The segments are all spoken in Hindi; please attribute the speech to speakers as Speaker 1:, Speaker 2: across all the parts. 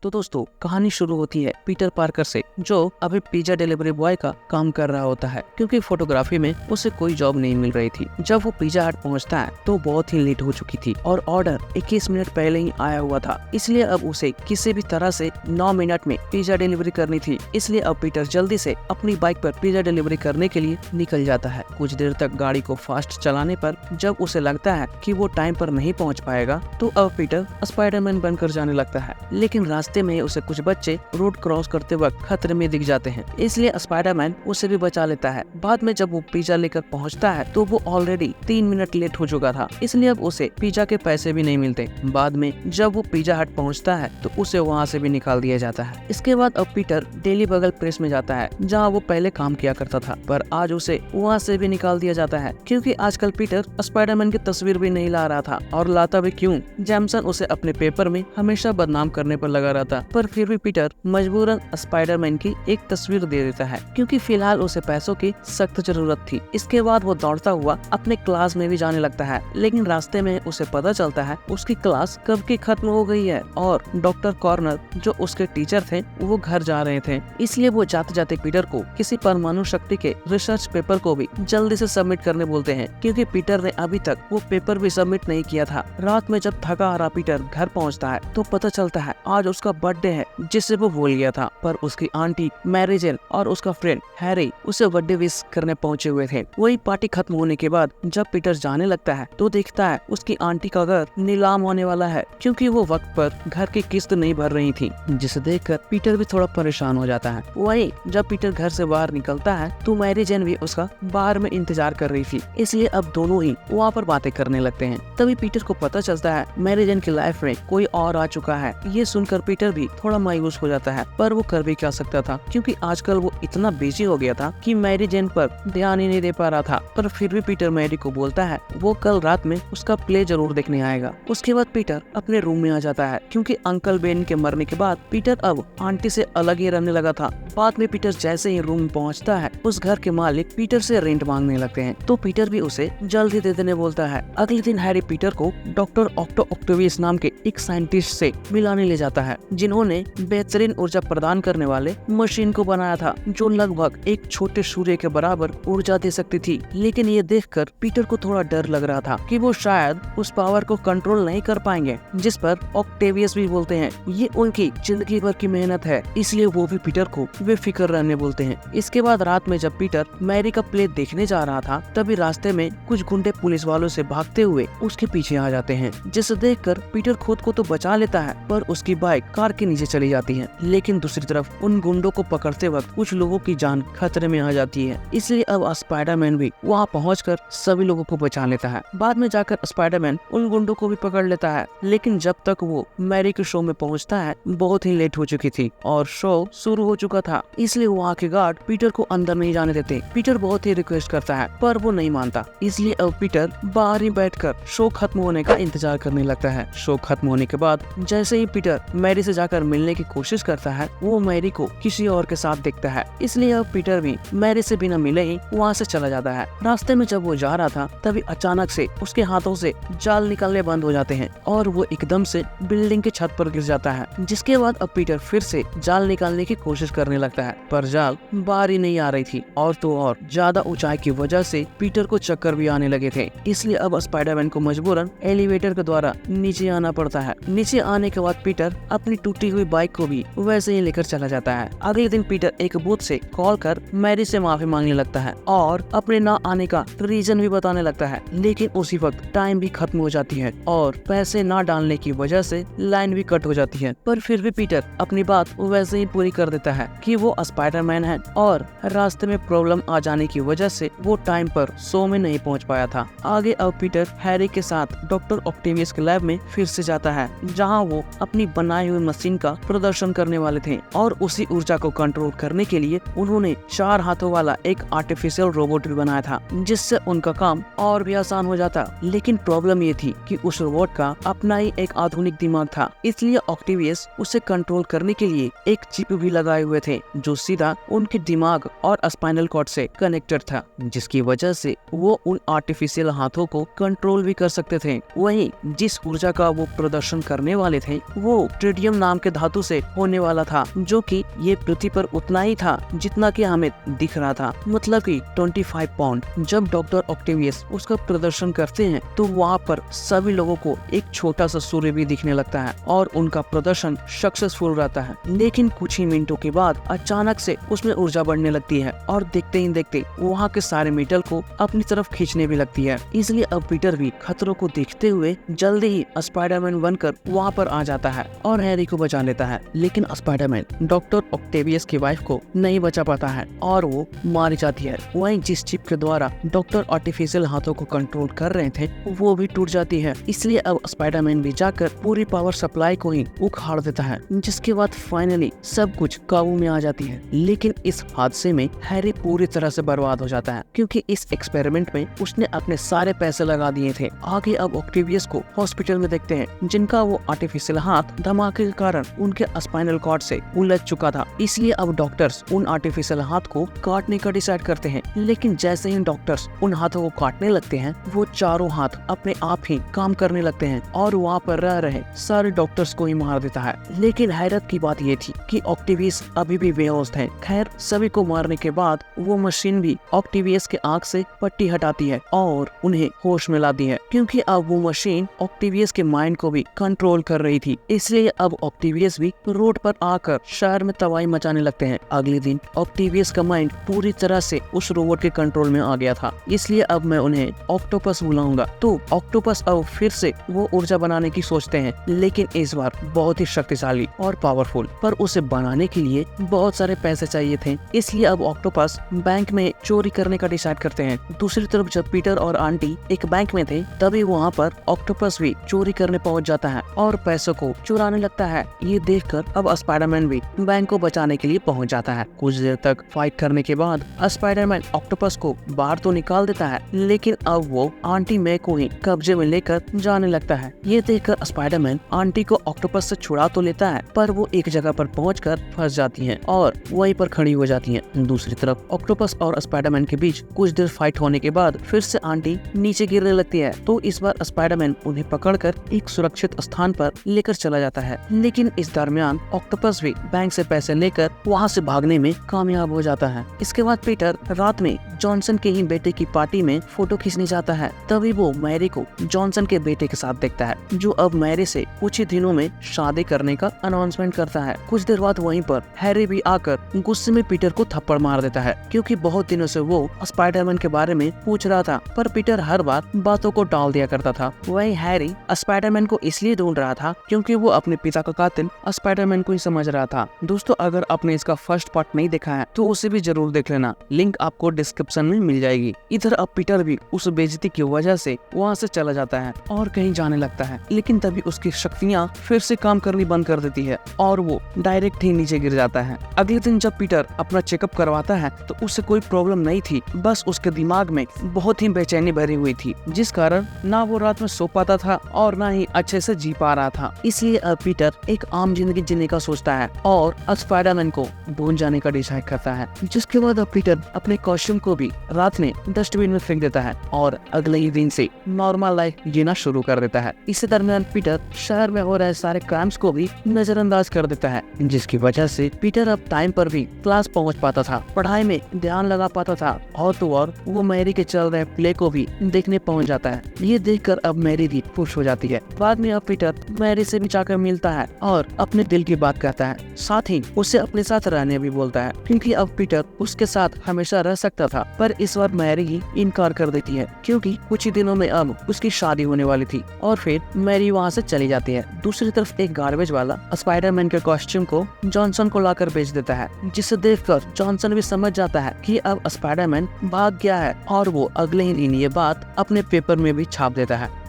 Speaker 1: तो दोस्तों कहानी शुरू होती है पीटर पार्कर से, जो अभी पिज्जा डिलीवरी बॉय का काम कर रहा होता है क्योंकि फोटोग्राफी में उसे कोई जॉब नहीं मिल रही थी। जब वो पिज्जा हट पहुंचता है तो बहुत ही लेट हो चुकी थी और ऑर्डर 21 मिनट पहले ही आया हुआ था, इसलिए अब उसे किसी भी तरह से 9 मिनट में पिज्जा डिलीवरी करनी थी। इसलिए अब पीटर जल्दी से अपनी बाइक पर पिज्जा डिलीवरी करने के लिए निकल जाता है। कुछ देर तक गाड़ी को फास्ट चलाने पर जब उसे लगता है कि वो टाइम पर नहीं पहुंच पाएगा तो अब पीटर स्पाइडरमैन बनकर जाने लगता है। लेकिन रास्ते में उसे कुछ बच्चे रोड क्रॉस करते वक्त खतरे में दिख जाते हैं, इसलिए स्पाइडरमैन उसे भी बचा लेता है। बाद में जब वो पिज्जा लेकर पहुंचता है तो वो ऑलरेडी 3 मिनट लेट हो चुका था, इसलिए अब उसे पिज्जा के पैसे भी नहीं मिलते। बाद में जब वो पिज्जा हट पहुंचता है तो उसे वहां से भी निकाल दिया जाता है। इसके बाद अब पीटर डेली बगल प्रेस में जाता है जहाँ वो पहले काम किया करता था, पर आज उसे वहाँ से भी निकाल दिया जाता है क्योंकि आजकल पीटर स्पाइडरमैन की तस्वीर भी नहीं ला रहा था। और लाता भी क्यों, जैमसन उसे अपने पेपर में हमेशा बदनाम करने पर लगा रहता, पर फिर भी पीटर मजबूरन स्पाइडरमैन की एक तस्वीर दे देता है क्योंकि फिलहाल उसे पैसों की सख्त जरूरत थी। इसके बाद वो दौड़ता हुआ अपने क्लास में भी जाने लगता है, लेकिन रास्ते में उसे पता चलता है उसकी क्लास कब की खत्म हो गई है और डॉक्टर कॉर्नर जो उसके टीचर थे वो घर जा रहे थे। इसलिए वो जाते जाते पीटर को किसी परमाणु शक्ति के रिसर्च पेपर को भी जल्दी से सबमिट करने बोलते हैं क्योंकि पीटर ने अभी तक वो पेपर भी सबमिट नहीं किया था। रात में जब थका हारा पीटर घर पहुंचता है तो पता चलता है आज उसका बर्थडे है जिसे वो भूल गया था, पर उसकी आंटी मैरी जेन और उसका फ्रेंड हैरी उसे बर्थडे विश करने पहुंचे हुए थे। वही पार्टी खत्म होने के बाद जब पीटर जाने लगता है तो देखता है उसकी आंटी का घर नीलाम होने वाला है क्योंकि वो वक्त पर घर की किस्त नहीं भर रही थी, जिसे देखकर पीटर भी थोड़ा परेशान हो जाता है। वही जब पीटर घर से बाहर निकलता है तो मैरी जेन भी उसका बाहर में इंतजार कर रही थी, इसलिए अब दोनों ही वहाँ पर बातें करने लगते हैं। तभी पीटर को पता चलता है मैरी जेन की लाइफ में कोई और आ चुका है। ये सुनकर पीटर भी थोड़ा मायूस हो जाता है, पर वो कर भी क्या सकता था क्योंकि आजकल वो इतना बिजी हो गया था कि मैरी जेन पर ध्यान ही नहीं दे पा रहा था। पर फिर भी पीटर मैरी को बोलता है वो कल रात में उसका प्ले जरूर देखने आएगा। उसके बाद पीटर अपने रूम में आ जाता है क्योंकि अंकल बेन के मरने के बाद पीटर अब आंटी से अलग ही रहने लगा था। बाद में पीटर जैसे ही रूम पहुंचता है उस घर के मालिक पीटर से रेंट मांगने लगते हैं, तो पीटर भी उसे जल्दी दे देने बोलता है। अगले दिन हैरी पीटर को डॉक्टर ऑक्टोवियस नाम के एक साइंटिस्ट से मिलाने ले जाता है जिन्होंने बेहतरीन ऊर्जा प्रदान करने वाले मशीन को बनाया था जो लगभग एक छोटे सूर्य के बराबर ऊर्जा दे सकती थी। लेकिन ये देखकर पीटर को थोड़ा डर लग रहा था कि वो शायद उस पावर को कंट्रोल नहीं कर पाएंगे, जिस पर ऑक्टेवियस भी बोलते हैं ये उनकी जिंदगी भर की मेहनत है, इसलिए वो भी पीटर को बेफिक्र रहने बोलते हैं। इसके बाद रात में जब पीटर मैरी का प्ले देखने जा रहा था तभी रास्ते में कुछ गुंडे पुलिस वालों से भागते हुए उसके पीछे आ जाते हैं, जिसे देखकर पीटर खुद को तो बचा लेता है पर उसकी बाइक कार के नीचे चली जाती है। लेकिन दूसरी तरफ उन गुंडों को पकड़ते वक्त कुछ लोगों की जान खतरे में आ जाती है, इसलिए अब स्पाइडरमैन भी वहाँ पहुंचकर सभी लोगों को बचा लेता है। बाद में जाकर स्पाइडरमैन उन गुंडों को भी पकड़ लेता है, लेकिन जब तक वो मैरी के शो में पहुंचता है बहुत ही लेट हो चुकी थी और शो शुरू हो चुका था, इसलिए वहाँ के गार्ड पीटर को अंदर नहीं जाने देते। पीटर बहुत ही रिक्वेस्ट करता है पर वो नहीं मानता, इसलिए अब पीटर बाहर ही बैठकर शो खत्म होने का इंतजार करने लगता है। शो खत्म होने के बाद जैसे ही पीटर मैरी से जाकर मिलने की कोशिश करता है वो मैरी को किसी और के साथ देखता है, इसलिए अब पीटर भी मैरी से बिना मिले ही वहाँ से चला जाता है। रास्ते में जब वो जा रहा था तभी अचानक से उसके हाथों से जाल निकलने बंद हो जाते हैं और वो एकदम से बिल्डिंग की छत पर गिर जाता है, जिसके बाद अब पीटर फिर से जाल निकालने की कोशिश करने लगता है पर जाल बाहर ही नहीं आ रही थी और तो और ज्यादा ऊंचाई की वजह से पीटर को चक्कर भी आने लगे थे, इसलिए अब स्पाइडरमैन को मजबूरन एलिवेटर के द्वारा नीचे आना पड़ता है। नीचे आने के बाद पीटर अपनी टूटी हुई बाइक को भी वैसे ही लेकर चला जाता है। अगले दिन पीटर एक बूथ से कॉल कर मैरी से माफी मांगने लगता है और अपने ना आने का रीजन भी बताने लगता है, लेकिन उसी वक्त टाइम भी खत्म हो जाती है और पैसे ना डालने की वजह से लाइन भी कट हो जाती है। पर फिर भी पीटर अपनी बात वैसे ही पूरी कर देता है कि वो स्पाइडरमैन है और रास्ते में प्रॉब्लम आ जाने की वजह से वो टाइम पर शो में नहीं पहुंच पाया था। आगे अब पीटर हैरी के साथ डॉक्टर ऑक्टेवियस के लैब में फिर से जाता है जहां वो अपनी बनाई हुई मशीन का प्रदर्शन करने वाले थे और उसी ऊर्जा को कंट्रोल करने के लिए उन्होंने 4 हाथों वाला एक आर्टिफिशियल रोबोट भी बनाया था जिससे उनका काम और भी आसान हो जाता। लेकिन प्रॉब्लम ये थी कि उस रोबोट का अपना ही एक आधुनिक दिमाग था, इसलिए ऑक्टेवियस उसे कंट्रोल करने के लिए एक चिप भी लगाए हुए थे जो सीधा उनके दिमाग और स्पाइनल कॉर्ड से कनेक्टेड था, जिसकी वजह से वो उन आर्टिफिशियल हाथों को कंट्रोल भी कर सकते थे। वहीं जिस ऊर्जा का वो प्रदर्शन करने वाले थे वो ट्रिडियम सोडियम नाम के धातु से होने वाला था, जो कि ये पृथ्वी पर उतना ही था जितना कि हमें दिख रहा था, मतलब कि 25 पाउंड। जब डॉक्टर ऑक्टेवियस उसका प्रदर्शन करते हैं तो वहाँ पर सभी लोगों को एक छोटा सा सूर्य भी दिखने लगता है और उनका प्रदर्शन सक्सेसफुल रहता है। लेकिन कुछ ही मिनटों के बाद अचानक से उसमें ऊर्जा बढ़ने लगती है और देखते ही देखते वहाँ के सारे मेटल को अपनी तरफ खींचने भी लगती है। इसलिए अब पीटर भी खतरों को देखते हुए जल्दी ही स्पाइडरमैन बनकर वहाँ पर आ जाता है और हैरी को बचा लेता है। लेकिन स्पाइडरमैन डॉक्टर ऑक्टेवियस की वाइफ को नहीं बचा पाता है और वो मारी जाती है। वहीं जिस चिप के द्वारा डॉक्टर आर्टिफिशियल हाथों को कंट्रोल कर रहे थे वो भी टूट जाती है। इसलिए अब स्पाइडरमैन भी जाकर पूरी पावर सप्लाई को ही उखाड़ देता है, जिसके बाद फाइनली सब कुछ काबू में आ जाती है। लेकिन इस हादसे में हैरी पूरी तरह से बर्बाद हो जाता है, क्योंकि इस एक्सपेरिमेंट में उसने अपने सारे पैसे लगा दिए थे। आगे अब ऑक्टेवियस को हॉस्पिटल में देखते हैं, जिनका वो आर्टिफिशियल हाथ धमाके के कारण उनके स्पाइनल कॉर्ड से उलझ चुका था। इसलिए अब डॉक्टर्स उन आर्टिफिशियल हाथ को काटने का डिसाइड करते हैं। लेकिन जैसे ही डॉक्टर्स उन हाथों को काटने लगते हैं, वो चारों हाथ अपने आप ही काम करने लगते हैं और वहाँ पर रह रहे सारे डॉक्टर्स को ही मार देता है। लेकिन हैरत की बात ये थी कि ऑक्टेवियस अभी भी बेहोश थे। खैर, सभी को मारने के बाद वो मशीन भी ऑक्टेवियस के आंख से पट्टी हटाती है और उन्हें होश में लाती है, क्योंकि अब वो मशीन ऑक्टेवियस के माइंड को भी कंट्रोल कर रही थी। इसलिए अब ऑक्टेवियस भी रोड पर आकर शहर में तबाही मचाने लगते हैं। अगले दिन ऑक्टेवियस का माइंड पूरी तरह से उस रोबोट के कंट्रोल में आ गया था, इसलिए अब मैं उन्हें ऑक्टोपस बुलाऊंगा। तो ऑक्टोपस अब फिर से वो ऊर्जा बनाने की सोचते हैं, लेकिन इस बार बहुत ही शक्तिशाली और पावरफुल। पर उसे बनाने के लिए बहुत सारे पैसे चाहिए थे, इसलिए अब ऑक्टोपस बैंक में चोरी करने का डिसाइड करते हैं। दूसरी तरफ जब पीटर और आंटी एक बैंक में थे, तभी वहाँ पर ऑक्टोपस भी चोरी करने पहुँच जाता है और पैसों को चुराने लगता है। ये देखकर अब स्पाइडरमैन भी बैंक को बचाने के लिए पहुँच जाता है। कुछ देर तक फाइट करने के बाद स्पाइडरमैन ऑक्टोपस को बाहर तो निकाल देता है, लेकिन अब वो आंटी मै को ही कब्जे में लेकर जाने लगता है। ये देखकर स्पाइडरमैन आंटी को ऑक्टोपस से छुड़ा तो लेता है, पर वो एक जगह पर पहुंचकर फंस जाती हैं और वहीं पर खड़ी हो जाती हैं। दूसरी तरफ ऑक्टोपस और स्पाइडरमैन के बीच कुछ देर फाइट होने के बाद फिर से आंटी नीचे गिरने लगती है, तो इस बार स्पाइडरमैन उन्हें पकड़कर एक सुरक्षित स्थान पर लेकर चला जाता है। लेकिन इस दरमियान ऑक्टोपस भी बैंक से पैसे लेकर वहाँ से भागने में कामयाब हो जाता है। इसके बाद पीटर रात में जॉनसन के ही बेटे की पार्टी में फोटो खींचने जाता है। तभी वो मैरी को जॉनसन के बेटे के साथ देखता है, जो अब मैरी से कुछ ही दिनों में शादी करने का अनाउंसमेंट करता है। कुछ देर बाद वहीं पर हैरी भी आकर गुस्से में पीटर को थप्पड़ मार देता है, क्योंकि बहुत दिनों से वो स्पाइडरमैन के बारे में पूछ रहा था, पर पीटर हर बार बातों को टाल दिया करता था। वहीं हैरी स्पाइडरमैन को इसलिए ढूंढ रहा था क्योंकि वो अपने पिता का कातिल स्पाइडरमैन को ही समझ रहा था। दोस्तों, अगर आपने इसका फर्स्ट पार्ट नहीं देखा है तो उसे भी जरूर देख लेना, लिंक आपको डिस्क्रिप्शन में मिल जाएगी। इधर अब पीटर भी उस बेइज्जती की वजह से वहाँ से चला जाता है और कहीं जाने लगता है, लेकिन तभी उसकी शक्तियाँ फिर से काम करनी बंद कर देती है और वो डायरेक्ट ही नीचे गिर जाता है। अगले दिन जब पीटर अपना चेकअप करवाता है तो उससे कोई प्रॉब्लम नहीं थी, बस उसके दिमाग में बहुत ही बेचैनी भरी हुई थी, जिस कारण ना वो रात में सो पाता था और ना ही अच्छे से जी पा रहा था। इसलिए अब पीटर एक आम जिंदगी जीने का सोचता है और स्पाइडरमैन को ढूंढ जाने का डिसाइड करता है। जिसके बाद अब पीटर अपने कॉस्ट्यूम को भी रात में डस्टबिन में फेंक देता है और अगले ही दिन से नॉर्मल लाइफ जीना शुरू कर देता है। इसी दरमियान पीटर शहर में हो रहे सारे क्राइम्स को भी नजरअंदाज कर देता है, जिसकी वजह से पीटर अब टाइम पर भी क्लास पहुंच पाता था, पढ़ाई में ध्यान लगा पाता था और तो और वो मैरी के चल रहे प्ले को भी देखने पहुंच जाता है। ये देखकर अब मैरी भी खुश हो जाती है। बाद में अब पीटर मैरी से भी जाकर मिलता है और अपने दिल की बात कहता है, साथ ही उसे अपने साथ रहने भी बोलता है, क्योंकि अब पीटर उसके साथ हमेशा रह सकता था। पर इस बार मैरी ही इनकार कर देती है, क्योंकि कुछ ही दिनों में अब उसकी शादी होने वाली थी और फिर मैरी वहाँ से चली जाती है। दूसरी तरफ एक गार्बेज वाला स्पाइडरमैन के कॉस्ट्यूम को जॉनसन को लाकर बेच देता है, जिसे देखकर जॉनसन भी समझ जाता है कि अब स्पाइडरमैन भाग गया है और वो अगले ही दिन ये बात अपने पेपर में भी छाप देता है।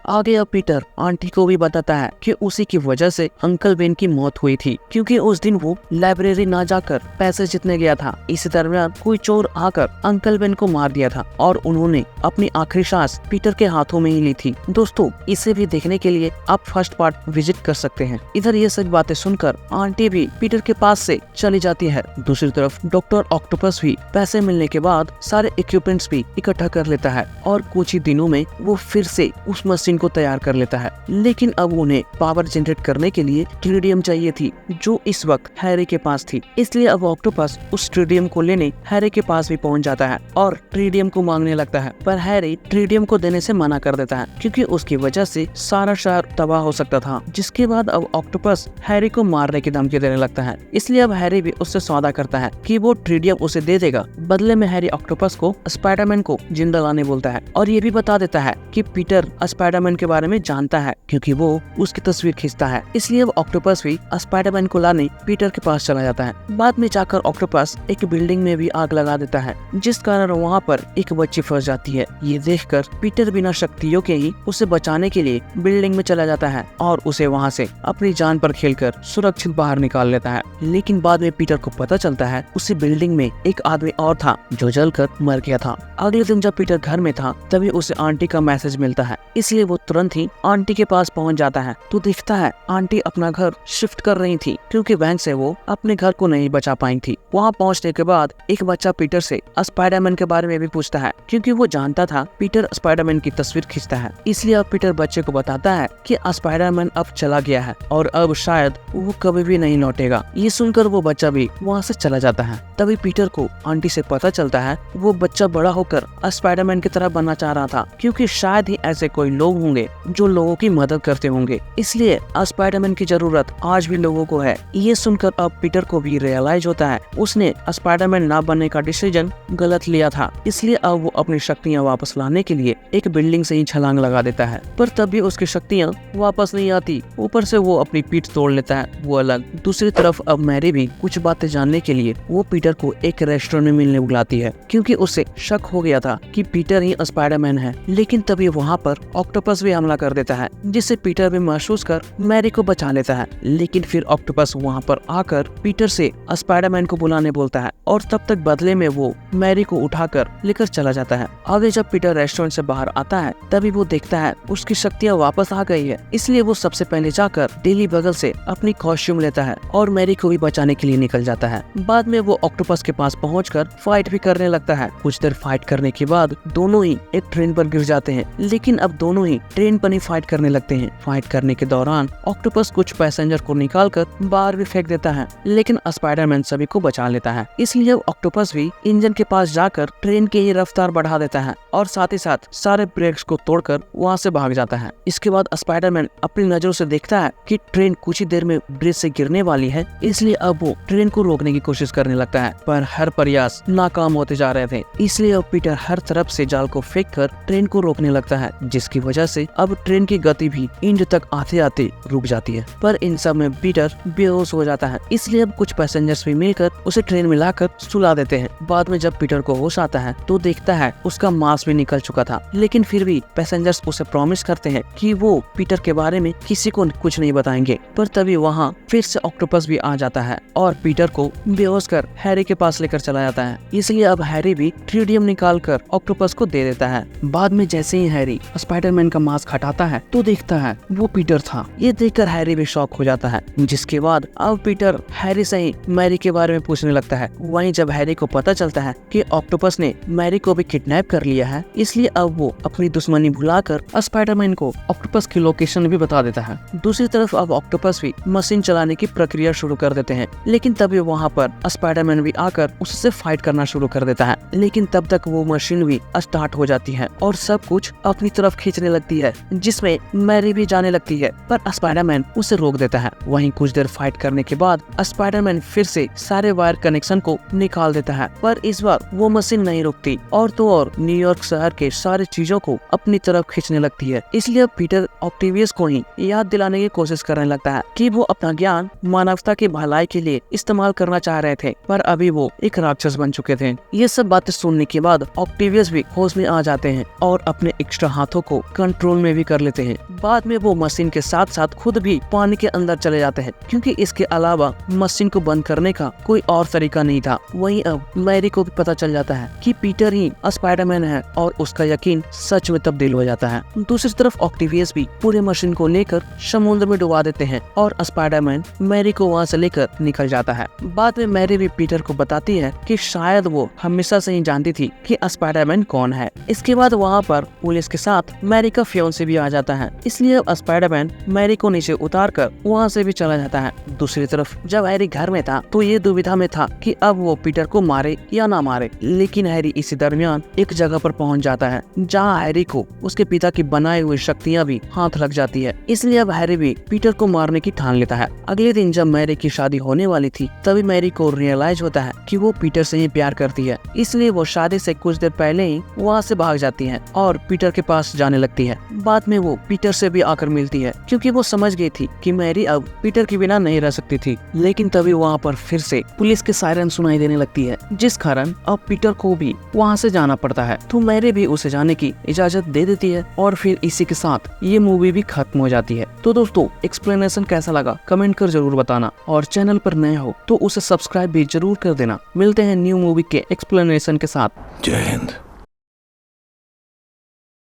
Speaker 1: आगे अब पीटर आंटी को भी बताता है कि उसी की वजह से अंकल बेन की मौत हुई थी, क्योंकि उस दिन वो लाइब्रेरी ना जाकर पैसे जीतने गया था। इसी दरमियान कोई चोर आकर अंकल बेन को मार दिया था और उन्होंने अपनी आखिरी सांस पीटर के हाथों में ही ली थी। दोस्तों, इसे भी देखने के लिए आप फर्स्ट पार्ट विजिट कर सकते हैं। इधर ये सब बातें सुनकर आंटी भी पीटर के पास से चली जाती है। दूसरी तरफ डॉक्टर ऑक्टोपस भी पैसे मिलने के बाद सारे इक्विपमेंट्स भी इकट्ठा कर लेता है और कुछ ही दिनों में वो फिर से उस मशीन मशीन को तैयार कर लेता है। लेकिन अब उन्हें पावर जनरेट करने के लिए ट्रिडियम चाहिए थी, जो इस वक्त हैरी के पास थी। इसलिए अब ऑक्टोपस उस ट्रिडियम को लेने हैरी के पास भी पहुंच जाता है और ट्रिडियम को मांगने लगता है। पर हैरी ट्रिडियम को देने से मना कर देता है, क्योंकि उसकी वजह से सारा शहर तबाह हो सकता था। जिसके बाद अब ऑक्टोपस हैरी को मारने की धमकी देने लगता है। इसलिए अब हैरी भी उससे सौदा करता है कि वो ट्रिडियम उसे दे देगा। बदले में हैरी ऑक्टोपस को स्पाइडरमैन को जिंदा लाने बोलता है और ये भी बता देता है कि पीटर स्पाइडरमैन के बारे में जानता है, क्योंकि वो उसकी तस्वीर खींचता है। इसलिए अब ऑक्टोपस भी स्पाइडरमैन को लाने पीटर के पास चला जाता है। बाद में जाकर ऑक्टोपस एक बिल्डिंग में भी आग लगा देता है, जिस कारण वहाँ पर एक बच्ची फंस जाती है। ये देखकर पीटर बिना शक्तियों के ही उसे बचाने के लिए बिल्डिंग में चला जाता है और उसे वहाँ से अपनी जान पर खेलकर सुरक्षित बाहर निकाल लेता है। लेकिन बाद में पीटर को पता चलता है उसी बिल्डिंग में एक आदमी और था जो जलकर मर गया था। अगले दिन जब पीटर घर में था तभी उसे आंटी का मैसेज मिलता है। इसलिए वो तुरंत ही आंटी के पास पहुंच जाता है तो दिखता है आंटी अपना घर शिफ्ट कर रही थी, क्योंकि बैंक से वो अपने घर को नहीं बचा पाई थी। वहाँ पहुँचने के बाद एक बच्चा पीटर से स्पाइडरमैन के बारे में भी पूछता है, क्योंकि वो जानता था पीटर स्पाइडरमैन की तस्वीर खींचता है। इसलिए अब पीटर बच्चे को बताता है कि स्पाइडरमैन अब चला गया है और अब शायद वो कभी भी नहीं लौटेगा। ये सुनकर वो बच्चा भी वहाँ से चला जाता है। तभी पीटर को आंटी से पता चलता है वो बच्चा बड़ा होकर स्पाइडरमैन की तरह बनना चाह रहा था, क्योंकि शायद ही ऐसे कोई लोग होंगे जो लोगों की मदद करते होंगे। इसलिए स्पाइडरमैन की जरूरत आज भी लोगों को है। ये सुनकर अब पीटर को भी रियलाइज होता है उसने स्पाइडरमैन ना बनने का डिसीजन गलत लिया था। इसलिए अब वो अपनी शक्तियाँ वापस लाने के लिए एक बिल्डिंग से ही छलांग लगा देता है, पर तब भी उसकी शक्तियाँ वापस नहीं आती। ऊपर से वो अपनी पीठ तोड़ लेता है वो अलग। दूसरी तरफ अब मैरी भी कुछ बातें जानने के लिए वो पीटर को एक रेस्टोरेंट में मिलने बुलाती है, क्योंकि उसे शक हो गया था कि पीटर ही स्पाइडरमैन है। लेकिन तभी वहाँ पर ऑक्टोपस भी हमला कर देता है, जिससे पीटर भी महसूस कर मैरी को बचा लेता है। लेकिन फिर ऑक्टोपस वहाँ पर आकर पीटर से स्पाइडरमैन को बुलाने बोलता है और तब तक बदले में वो मैरी को उठाकर लेकर चला जाता है। आगे जब पीटर रेस्टोरेंट से बाहर आता है तभी वो देखता है उसकी शक्तियाँ वापस आ गई है। इसलिए वो सबसे पहले जाकर डेली बगल से अपनी कॉस्ट्यूम लेता है और मैरी को भी बचाने के लिए निकल जाता है। बाद में वो ऑक्टोपस के पास पहुंचकर फाइट भी करने लगता है। कुछ देर फाइट करने के बाद दोनों ही एक ट्रेन पर गिर जाते हैं, लेकिन अब दोनों ही ट्रेन पर ही फाइट करने लगते हैं। फाइट करने के दौरान ऑक्टोपस कुछ पैसेंजर को निकालकर बाहर भी फेंक देता है, लेकिन स्पाइडरमैन सभी को बचा लेता है। इसलिए ऑक्टोपस भी इंजन के पास जाकर ट्रेन की रफ्तार बढ़ा देता है और साथ ही साथ सारे ब्रेक्स को तोड़कर वहाँ से भाग जाता है। इसके बाद स्पाइडरमैन अपनी नजरों से देखता है कि ट्रेन कुछ ही देर में ब्रिज से गिरने वाली है। इसलिए अब वो ट्रेन को रोकने की कोशिश करने लगता है, पर हर प्रयास नाकाम होते जा रहे थे। इसलिए अब पीटर हर तरफ से जाल को फेंक कर ट्रेन को रोकने लगता है, जिसकी वजह से अब ट्रेन की गति भी इंड तक आते आते रुक जाती है। पर इन सब में पीटर बेहोश हो जाता है। इसलिए अब कुछ पैसेंजर्स भी मिलकर उसे ट्रेन में लाकर सुला देते हैं। बाद में जब पीटर को होश आता है तो देखता है उसका मास्क भी निकल चुका था, लेकिन फिर भी पैसेंजर्स उसे प्रॉमिस करते हैं कि वो पीटर के बारे में किसी को कुछ नहीं बताएंगे। पर तभी वहाँ फिर से ऑक्टोपस भी आ जाता है और पीटर को बेहोश कर हैरी के पास लेकर चला जाता है। इसलिए अब हैरी भी ट्रिडियम निकाल कर ऑक्टोपस को दे देता है। बाद में जैसे ही हैरी स्पाइडरमैन का मास्क हटाता है तो देखता है वो पीटर था। ये देखकर हैरी भी शॉक हो जाता है, जिसके बाद अब पीटर हैरी से ही मैरी के बारे में पूछने लगता है। वहीं जब हैरी को पता चलता है कि ऑक्टोपस ने मैरी को भी किडनैप कर लिया है, इसलिए अब वो अपनी दुश्मनी भुलाकर स्पाइडरमैन को ऑक्टोपस की लोकेशन भी बता देता है। दूसरी तरफ अब ऑक्टोपस भी मशीन चलाने की प्रक्रिया शुरू कर देते हैं, लेकिन तभी वहाँ पर स्पाइडरमैन भी आकर उससे फाइट करना शुरू कर देता है। लेकिन तब तक वो मशीन भी स्टार्ट हो जाती है और सब कुछ अपनी तरफ खींचने लगती है, जिसमें मैरी भी जाने लगती है, पर स्पाइडरमैन उसे रोक देता है। वहीं कुछ देर फाइट करने के बाद स्पाइडरमैन फिर से सारे वायर कनेक्शन को निकाल देता है, पर इस बार वो मशीन नहीं रुकती और तो और न्यूयॉर्क शहर के सारी चीजों को अपनी तरफ खींचने लगती है। इसलिए पीटर ऑक्टेवियस को ही याद दिलाने की कोशिश करने लगता है कि वो अपना ज्ञान मानवता की भलाई के लिए इस्तेमाल करना चाह रहे थे, पर अभी वो एक राक्षस बन चुके थे। ये सब बातें सुनने के बाद ऑक्टेवियस भी होश में आ जाते हैं और अपने एक्स्ट्रा हाथों को कंट्रोल में भी कर लेते हैं। बाद में वो मशीन के साथ साथ खुद भी पानी के अंदर चले जाते हैं, क्योंकि इसके अलावा मशीन को बंद करने का कोई और तरीका नहीं था। वहीं अब मैरी को भी पता चल जाता है कि पीटर ही स्पाइडरमैन है और उसका यकीन सच में तब्दील हो जाता है। दूसरी तरफ ऑक्टेवियस भी पूरे मशीन को लेकर समुद्र में डुबा देते हैं और स्पाइडरमैन मैरी को वहाँ से लेकर निकल जाता है। बाद में मैरी भी पीटर को बताती है कि शायद वो हमेशा से ही जानती थी कि स्पाइडरमैन कौन है। इसके बाद वहाँ पर पुलिस के साथ मैरी का फियांसे भी आ जाता है, इसलिए अब स्पाइडरमैन मैरी को नीचे उतार कर वहाँ से भी चला जाता है। दूसरी तरफ जब हैरी घर में था तो ये दुविधा में था कि अब वो पीटर को मारे या ना मारे, लेकिन हैरी इसी दरमियान एक जगह पर पहुंच जाता है जहां हैरी को उसके पिता की बनाई हुई शक्तियां भी हाथ लग जाती है। इसलिए अब हैरी भी पीटर को मारने की ठान लेता है। अगले दिन जब मैरी की शादी होने वाली थी तभी मैरी को रियलाइज होता है कि वो पीटर से ही प्यार करती है, इसलिए वो शादी से कुछ देर पहले ही वहाँ से भाग जाती है और पीटर के पास जाने लगती है। बाद में वो पीटर से भी आकर मिलती है क्योंकि वो समझ गई थी कि मैरी अब पीटर के बिना नहीं रह सकती थी। लेकिन तभी वहाँ पर फिर से पुलिस के सायरन सुनाई देने लगती है, जिस कारण अब पीटर को भी वहाँ से जाना पड़ता है। तो मैरी भी उसे जाने की इजाजत दे देती है और फिर इसी के साथ ये मूवी भी खत्म हो जाती है। तो दोस्तों एक्सप्लेनेशन कैसा लगा कमेंट कर जरूर बताना, और चैनल पर नए हो तो उसे सब्सक्राइब भी जरूर कर देना। मिलते हैं न्यू मूवी के एक्सप्लेनेशन के साथ।
Speaker 2: जय हिंद।